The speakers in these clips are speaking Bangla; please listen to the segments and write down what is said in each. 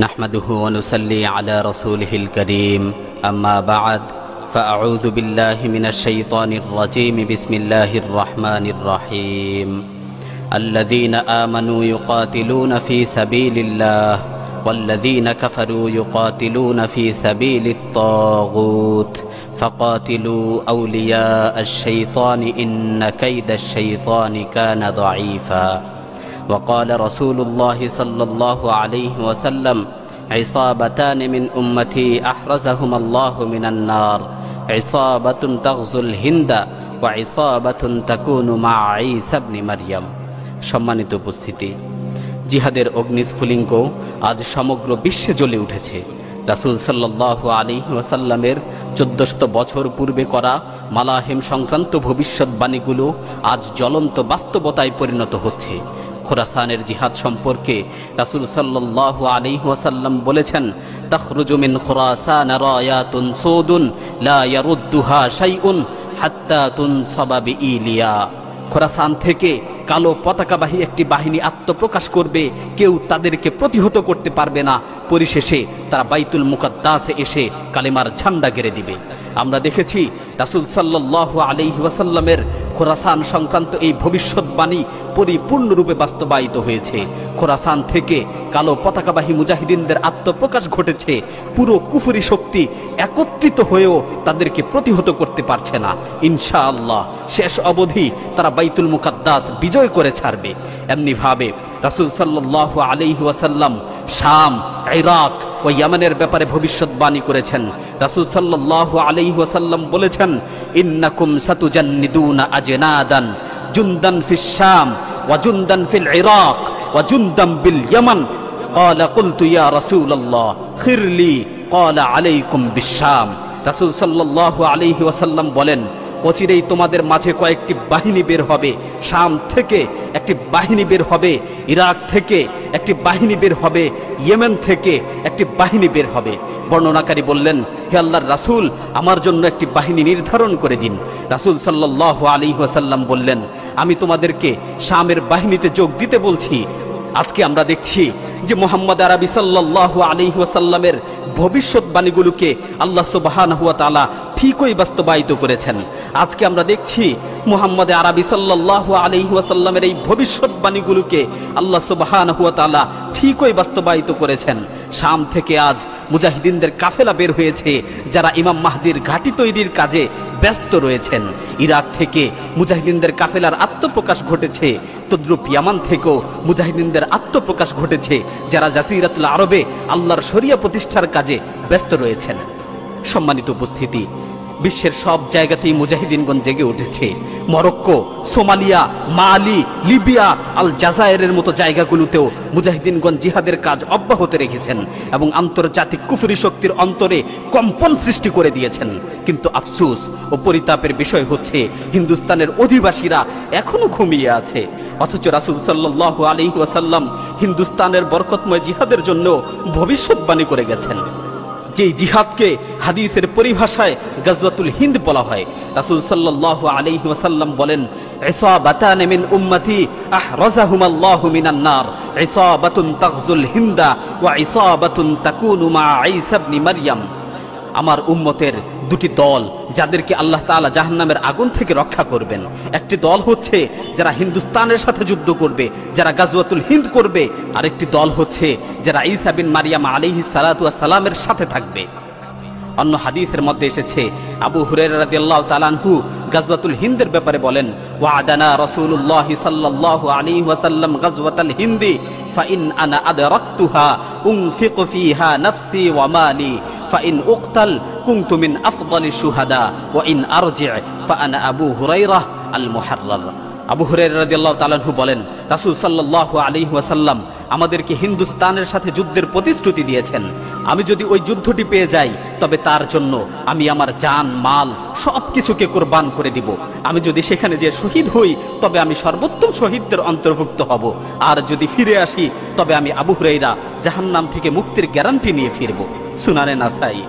نحمده ونصلي على رسوله الكريم أما بعد فأعوذ بالله من الشيطان الرجيم بسم الله الرحمن الرحيم الذين آمنوا يقاتلون في سبيل الله والذين كفروا يقاتلون في سبيل الطاغوت فقاتلوا أولياء الشيطان إن كيد الشيطان كان ضعيفا وقال رسول الله صلى الله عليه وسلم عصابتان من أمتي أحرزهما الله من النار عصابة تغزو الهند وعصابة تكون مع عيسى ابن مريم সম্মানিত উপস্থিতি, জিহাদের অগ্নিস্ফুলিঙ্গ আজ সমগ্র বিশ্বে জ্বলে উঠেছে। রাসূল সাল্লাল্লাহু আলাইহি ওয়াসাল্লামের 1400 বছর পূর্বে করা মালাহেম সংক্রান্ত ভবিষ্যৎবাণীগুলো আজ জ্বলন্ত বাস্তবতায় পরিণত হচ্ছে। খোরাসানের জিহাদ সম্পর্কে রাসূল সাল্লাল্লাহু আলাইহি ওয়াসাল্লাম বলেছেন, তাখরুজু মিন খোরাসান রায়াতুন সুদুন লা ইয়ারুদ্দুহা শাইউন হাত্তা তুনসাবা বিইলিয়া। খোরাসান থেকে কালো পতাকাবাহী একটি বাহিনী আত্মপ্রকাশ করবে, কেউ তাদেরকে প্রতিহত করতে পারবে না। পরিশেষে তারা বাইতুল মুকাদ্দাসে এসে কালেমার ঝান্ডা গেড়ে দিবে। আমরা দেখেছি রাসূল সাল্লাল্লাহু আলাইহি ওয়াসাল্লামের খোরাসান সংক্রান্ত এই ভবিষ্যৎবাণী পরিপূর্ণরূপে বাস্তবায়িত হয়েছে। খোরাসান থেকে কালো পতাকাবাহী মুজাহিদিনদের আত্মপ্রকাশ ঘটেছে। পুরো কুফরি শক্তি একত্রিত হয়েও তাদেরকে প্রতিহত করতে পারছে না। ইনশাআল্লাহ শেষ অবধি তারা বাইতুল মুকাদ্দাস বিজয় করে ছাড়বে। এমনি ভাবে রাসূল সাল্লাল্লাহু আলাইহি ওয়াসাল্লাম শাম, ইরাক ও ইয়েমেনের ব্যাপারে ভবিষ্যৎবাণী করেছেন। রাসূল সাল্লাল্লাহু আলাইহি ওয়াসাল্লাম বলেছেন, ইন্নাকুম সাতুজান্নিদুনা আজনাদান জুনদান ফিশ শাম ওয়া জুনদান ফিল ইরাক ওয়া জুনদান বিল ইয়ামান। ক্বালা কুলতু ইয়া রাসূলুল্লাহ খিরলি ক্বালা আলাইকুম বিশ শাম। রাসূল সাল্লাল্লাহু আলাইহি ওয়াসাল্লাম বলেন, অচিরেই তোমাদের মাঝে কয়েকটি বাহিনী বের হবে। শাম থেকে একটি বাহিনী বের হবে, ইরাক থেকে একটি বাহিনী বের হবে, ইয়েমেন থেকে একটি বাহিনী বের হবে। বর্ণনাকারী বললেন, হে আল্লাহর রাসূল, আমার জন্য একটি বাহিনী নির্ধারণ করে দিন। রাসূল সাল্লাল্লাহু আলাইহি ওয়াসাল্লাম বললেন, আমি তোমাদেরকে শামের বাহিনীতে যোগ দিতে বলছি। আজকে আমরা দেখছি যে মুহাম্মদ আরবি সাল্লাল্লাহু আলাইহি ওয়াসাল্লামের ভবিষ্যৎবাণীগুলোকে আল্লাহ সুবহানাহু ওয়া তাআলা ঠিকই বাস্তবায়িত করেছেন। আজকে আমরা দেখছি মুহাম্মদ আরবি সাল্লাল্লাহু আলাইহি ওয়াসাল্লামের এই ভবিষ্যৎবাণীগুলোকে আল্লাহ সুবহানাহু ওয়া তাআলা ঠিকই বাস্তবায়িত করেছেন। শাম থেকে আজ মুজাহিদিনদের কাফেলা বের হয়েছে, যারা ইমাম মাহদির ঘাঁটি তৈরির কাজে ব্যস্ত রয়েছেন। ইরাক থেকে মুজাহিদিনদের কাফেলার আত্মপ্রকাশ ঘটেছে। তদ্রুপ ইয়ামান থেকেও মুজাহিদিনদের আত্মপ্রকাশ ঘটেছে, যারা জাসিরাতুল আরবে আল্লাহর শরিয়া প্রতিষ্ঠার কাজে ব্যস্ত রয়েছেন। সম্মানিত উপস্থিতি, বিশ্বের সব জায়গাতেই মুজাহিদিনগণ জেগে উঠেছে। মরক্কো, সোমালিয়া, মালি, লিবিয়া, আল জাজায়েরের মতো জায়গাগুলোতেও মুজাহিদিনগণ জিহাদের কাজ অব্যাহত রেখেছেন এবং আন্তর্জাতিক কুফরি শক্তির অন্তরে কম্পন সৃষ্টি করে দিয়েছেন। কিন্তু আফসোস ও পরিতাপের বিষয় হচ্ছে, হিন্দুস্তানের অধিবাসীরা এখনো ঘুমিয়ে আছে। অথচ রাসূল সাল্লাল্লাহু আলাইহি ওয়াসাল্লাম হিন্দুস্তানের বরকতময় জিহাদের জন্য ভবিষ্যৎবাণী করে গেছেন। যে জিহাদকে হাদিসের পরিভাষায় গাজওয়াতুল হিন্দ বলা হয়। রাসূল সাল্লাল্লাহু আলাইহি ওয়াসাল্লাম বলেন, ইসাবাতান মিন উম্মতি আহরাজাহুমাল্লাহু মিনান নার ইসাবাতুন তাগজুল হিন্দা ওয়া ইসাবাতুন তাকুনু মা ঈসা ইবনে মারইয়াম। আমার উম্মতের দুটি দল, যাদেরকে আল্লাহ তাআলা জাহান্নামের আগুন থেকে রক্ষা করবেন। একটি দল হচ্ছে যারা হিন্দুস্তানের সাথে যুদ্ধ করবে, যারা গাজওয়াতুল হিন্দ করবে। আরেকটি দল হচ্ছে যারা ঈসা বিন মারইয়াম আলাইহিস সালাতু ওয়াস সালামের সাথে থাকবে। অন্য হাদিসের মধ্যে এসেছে, আবু হুরায়রা রাদিয়াল্লাহু তাআলা আনহু গাজওয়াতুল হিন্দের ব্যাপারে বলেন, ওয়া'আদানা রাসূলুল্লাহ সাল্লাল্লাহু আলাইহি ওয়াসাল্লাম গাজওয়াতুল হিন্দি ফাইন আনা আদরাকতুহা উনফিকু ফিহা নাফসি ওয়া মালি ফাইন উকতাল কুনতু মিন আফদালিশ শুহাদা ওয়া ইন আরজি' ফাআনা আবু হুরায়রা আল মুহাররার। আবু হুরায়রা রাদিয়াল্লাহু তাআলা আনহু বলেন, রাসূল সাল্লাল্লাহু আলাইহি ওয়াসাল্লাম আমাদেরকে হিন্দুস্তানের সাথে যুদ্ধের প্রতিশ্রুতি দিয়েছেন। আমি যদি ওই যুদ্ধটি পেয়ে যাই, তবে তার জন্য আমি আমার জান, মাল সবকিছুকে কুরবান করে দিব। আমি যদি সেখানে যে শহীদ হই, তবে আমি সর্বোত্তম শহীদদের অন্তর্ভুক্ত হব। আর যদি ফিরে আসি, তবে আমি আবু হুরায়রা জাহান্নাম থেকে মুক্তির গ্যারান্টি নিয়ে ফিরব। সুনানে নাসাই।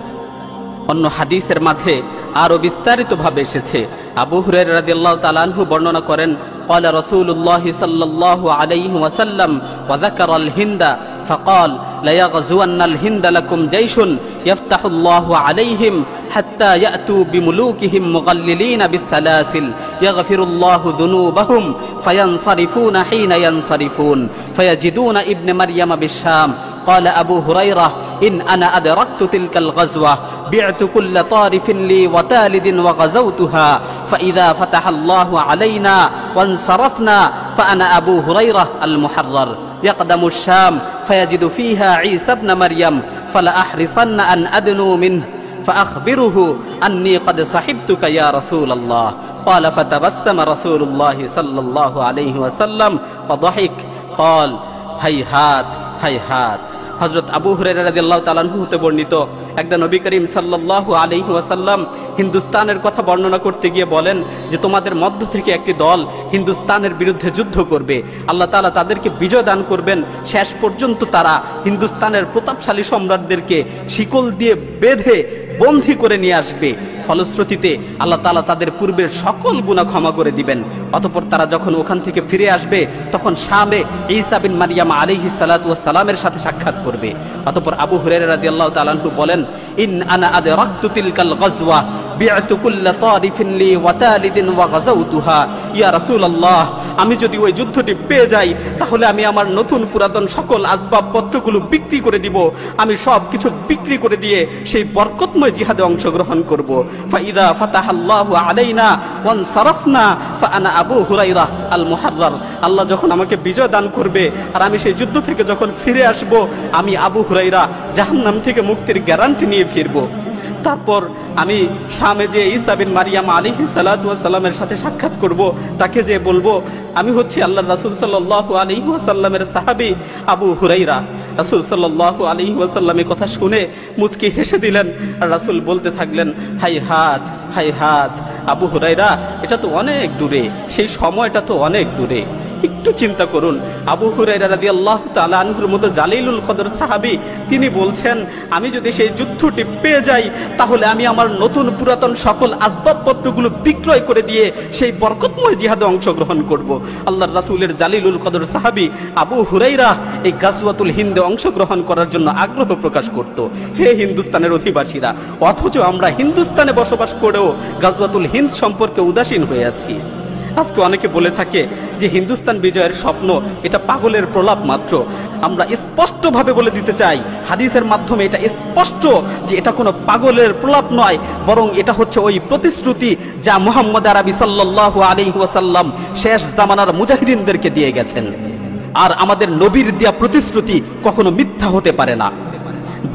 অন্য হাদিসের মাঝে আরো বিস্তারিতভাবে এসেছে। আবু হুরায়রা রাদিয়াল্লাহু তাআলা আনহু বর্ণনা করেন, قال رسول الله صلى الله عليه وسلم وذكر الهند فقال লায়াগযুয়ান্নাল হিন্দা লাকুম জাইশুন ইয়াফতাহুল্লাহু আলাইহিম হাত্তা ইয়াতু বিমুলুকিহিম মুগাল্লিলিনা বিসসালাসিল ইয়াগফিরুল্লাহু যুনুবাহুম ফায়ানসারিফুনা হিনা ইয়ানসারিফুন ফায়াজিদুনা ইবনে মারইয়ামা বিশ-শাম قال أبو هريرة إن أنا أدركت تلك الغزوة بعت كل طارف لي وتالد وغزوتها فإذا فتح الله علينا وانصرفنا فأنا أبو هريرة المحرر يقدم الشام فيجد فيها عيسى ابن مريم فلأحرصن أن أدنو منه فأخبره أني قد صحبتك يا رسول الله قال فتبسم رسول الله صلى الله عليه وسلم وضحك قال هيهات هيهات। হযরত আবু হুরায়রা রাদিয়াল্লাহু তাআলা আনহু হতে বর্ণিত, একদা নবী করিম সাল্লাল্লাহু আলাইহি ওয়াসাল্লাম হিন্দুস্তানের কথা বর্ণনা করতে গিয়ে বলেন যে তোমাদের মধ্য থেকে একটি দল হিন্দুস্তানের বিরুদ্ধে যুদ্ধ করবে, আল্লাহ তাআলা তাদেরকে বিজয় দান করবেন, শেষ পর্যন্ত তারা হিন্দুস্তানের প্রতাপশালী সম্রাটদেরকে শিকল দিয়ে বেঁধে বন্দী করে নিয়ে আসবে। ফলশ্রুতিতে আল্লাহ তাআলা তাদের পূর্বের সকল গুনাহ ক্ষমা করে দিবেন। অতঃপর তারা যখন ওখান থেকে ফিরে আসবে তখন শামে ঈসা বিন মারইয়াম আলাইহিস সালাতু ওয়াস সালামের সাথে সাক্ষাৎ করবে। অতঃপর আবু হুরায়রা রাদিয়াল্লাহু তাআলা আনহু বলেন, ইন আনা আদরাকতু তিলকাল গাজওয়া বি'তু কুল্লা তারিফিন লি ওয়া তালিদিন ওয়া গাযাউতুহা ইয়া রাসূলুল্লাহ, আমি যদি ওই যুদ্ধটি পেয়ে যাই তাহলে আমি আমার নতুন পুরাতন সকল আসবাবপত্রগুলো বিক্রি করে দিব, আমি সব কিছু বিক্রি করে দিয়ে সেই বরকতময় জিহাদে অংশগ্রহণ করব। ফাইদা ফাতাহাল্লাহু আলাইনা ওয়ানসারাফনা ফাআনা আবু হুরায়রা আল মুহাররার, আল্লাহ যখন আমাকে বিজয় দান করবে আর আমি সেই যুদ্ধ থেকে যখন ফিরে আসব, আমি আবু হুরায়রা জাহান্নাম থেকে মুক্তির গ্যারান্টি নিয়ে ফিরব। তারপর আমি শামে যে ঈসা বিন মারইয়াম আলাইহিস সালাতু ওয়াস সালামের সাথে সাক্ষাৎ করব, তাকে যে বলবো আমি হচ্ছি আল্লাহর রাসূল সাল্লাল্লাহু আলাইহি ওয়াসাল্লামের সাহাবী আবু হুরায়রা। রাসূল সাল্লাল্লাহু আলাইহি ওয়াসাল্লাম এই কথা শুনে মুচকি হেসে দিলেন আর রাসূল বলতে থাকলেন, হাইহাত হাইহাত আবু হুরায়রা, এটা তো অনেক দূরে, সেই সময়টা তো অনেক দূরে। একটু চিন্তা করুন, আবু হুরায়রা রাদিয়াল্লাহু তাআলা আনহুর মতো জালিলুল কদর সাহাবী, তিনি বলছেন আমি যদি সেই যুদ্ধটি পেয়ে যাই তাহলে আমি আমার নতুন পুরাতন সকল আসবাবপত্রগুলো বিক্রয় করে দিয়ে সেই বরকতময় জিহাদে অংশগ্রহণ করব। আল্লাহর রাসূলের জালিলুল কদর সাহাবী আবু হুরায়রা এই গাজওয়াতুল হিন্দে অংশগ্রহণ করার জন্য আগ্রহ প্রকাশ করত। হে হিন্দুস্তানের অধিবাসীরা, অথচ আমরা হিন্দুস্তানে বসবাস করেও গাজওয়াতুল হিন্দ সম্পর্কে উদাসীন হয়ে আছি। আজকে অনেকে বলে থাকে যে হিন্দুস্তান বিজয়ের স্বপ্ন এটা পাগলের প্রলাপ মাত্র। আমরা স্পষ্টভাবে বলে দিতে চাই, হাদিসের মাধ্যমে এটা স্পষ্ট যে এটা কোনো পাগলের প্রলাপ নয়, বরং এটা হচ্ছে ওই প্রতিশ্রুতি যা মুহাম্মদ আরবি সাল্লাল্লাহু আলাইহি ওয়াসাল্লাম শেষ জামানার মুজাহিদিনদেরকে দিয়ে গেছেন। আর আমাদের নবীর দেয়া প্রতিশ্রুতি কখনো মিথ্যা হতে পারে না।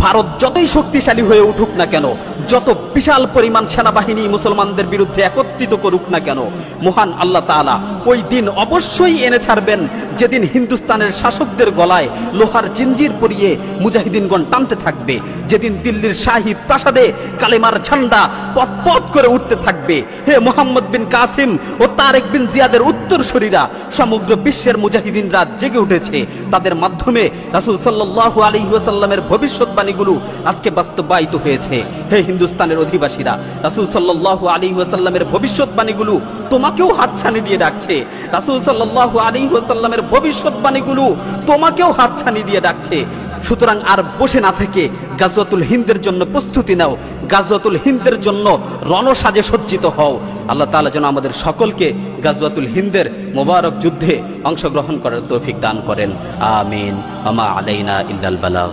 ভারত যতই শক্তিশালী হয়ে উঠুক না কেন, যত বিশাল পরিমাণ সেনাবাহিনী মুসলমানদের বিরুদ্ধে একত্রিত করুক না কেন, মহান আল্লাহ তাআলা ওই দিন অবশ্যই এনে ছাড়বেন যেদিন হিন্দুস্তানের শাসকদের গলায় লোহার জিঞ্জির পরিয়ে মুজাহিদিনগণ টানতে থাকবে, যেদিন দিল্লির শাহী প্রাসাদে কালেমার ঝান্ডা পথ করে উঠতে থাকবে। হে মোহাম্মদ বিন কাসিম ও তারেক বিন জিয়াদের উত্তরসূরিরা, সমগ্র বিশ্বের মুজাহিদিনরা জেগে উঠেছে, তাদের মাধ্যমে রাসূল সাল্লাল্লাহু আলাইহি ওয়াসাল্লামের ভবিষ্যৎবাণীগুলো আজকে বাস্তবায়িত হয়েছে। হে হিন্দুস্তানের অধিবাসীরা, রাসূল সাল্লাল্লাহু আলাইহি ওয়াসাল্লামের ভবিষ্যৎবাণীগুলো তোমাকেও হাতছানি দিয়ে ডাকছে। রাসূল সাল্লাল্লাহু আলাইহি ওয়াসাল্লামের ভবিষ্যৎবাণীগুলো তোমাকেও হাতছানি দিয়ে ডাকছে। সুতরাং আর বসে না থেকে গাজওয়াতুল হিন্দের জন্য প্রস্তুতি নাও, গাজওয়াতুল হিন্দের জন্য রণসাজে সজ্জিত হও। আল্লাহ তাআলা যেন আমাদের সকলকে গাজওয়াতুল হিন্দের মোবারক যুদ্ধে অংশগ্রহণ করার তৌফিক দান করেন। আমিন। আমা আলাইনা ইল্লাল বালাগ।